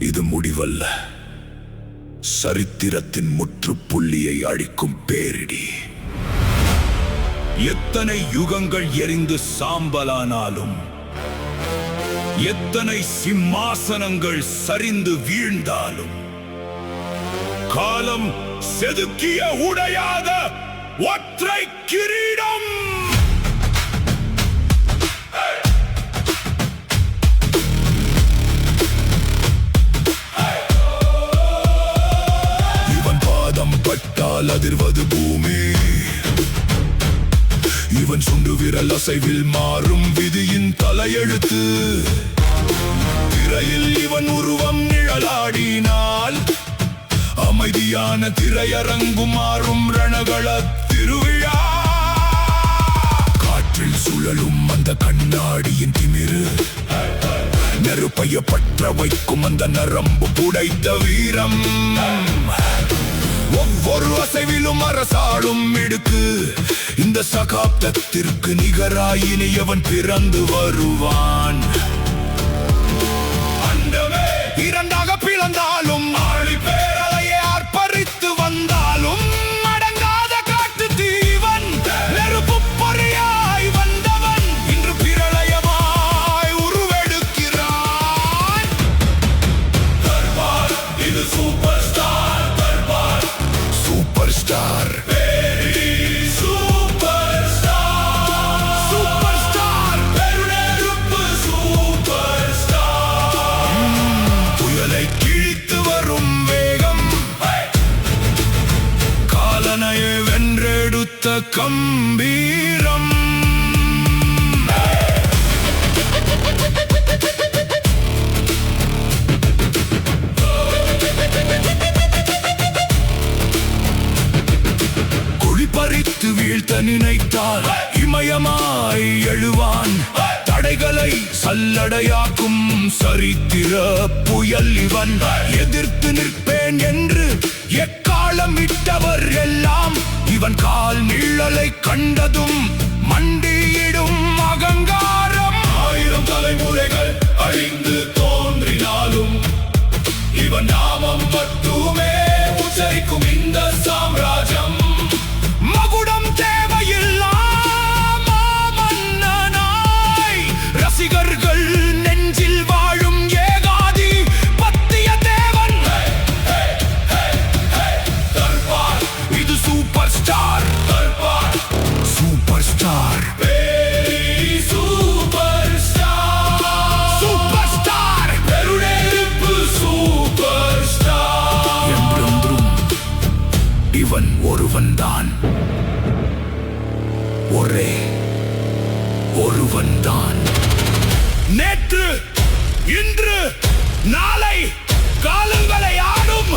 இது முடிவல்ல, சரித்திரத்தின் முற்றுப்புள்ளியை அழிக்கும் பேரிடி. எத்தனை யுகங்கள் எரிந்து சாம்பலானாலும், எத்தனை சிம்மாசனங்கள் சரிந்து வீழ்ந்தாலும், காலம் செதுக்கிய உடையாத ஒற்றை கிரீடம். இவன் பாதம் பட்டால் அதிர்வது பூமி, இவன் சுண்டு விரல் அசைவில் மாறும் விதியின் தலையெழுத்து. திரையில் இவன் உருவம் நிழலாடினால், அமைதியான திரையரங்கு மாறும் ரணகள திருவிழா. காற்றில் சுழலும் அந்த கண்ணாடியின் திமிரு, நெருப்பைய பற்ற வைக்கும் அந்த நரம்பு புடைத்த வீரம். ஒவ்வொரு அசைவிலும் அரசாளும் இடுக்கு. இந்த சகாப்தத்திற்கு நிகராயினி அவன் பிறந்து வருவான். அண்டமே இரண்டாக பிளந்தாலும், ஆழி பேரலையை ஆர்ப்பரித்து வந்தாலும், அடங்காத காட்டு தீவன், நெருப்பு பொறியாய் வந்தவன், இன்று பிரளயமாய் உருவெடுக்கிறான். தர்பார், இது super star Darbar. Super star, super star, super star, பெருநெருப்பு சூப்பர் ஸ்டார். புயலை கிழித்து வரும் வேகம், காலனையை வென்றெடுத்த கம்பீரம். பறித்து வீழ்த்த நினைத்தால் இமயமாய் எழுவான். தடைகளை சல்லடையாக்கும் சரித்திர புயல் இவன். எதிர்த்து நிற்பேன் என்று எக்காலம் இட்டவர் எல்லாம், இவன் கால் நிழலை கண்டதும் மண்டியிடும் அகங்காரம். 1000 தலைமுறைகள் அழிந்து தோன்றினாலும், இவன் நாமம் மட்டுமே உச்சரிக்கும் இந்த சாம்ராஜ்யம். மகுடம் தேவையில்லாம மன்னனாய், ரசிகர்கள் நெஞ்சில் வாழும் ஏகாதி பத்திய தேவன். தர்பார், இது super star Darbar. Super star, super star, super star, பெருநெருப்பு சூப்பர் ஸ்டார். என்றென்றும் இவன் ஒருவன்தான், ஒரே ஒருவன்தான். நேற்று, இன்று, நாளை காலங்களை ஆடும்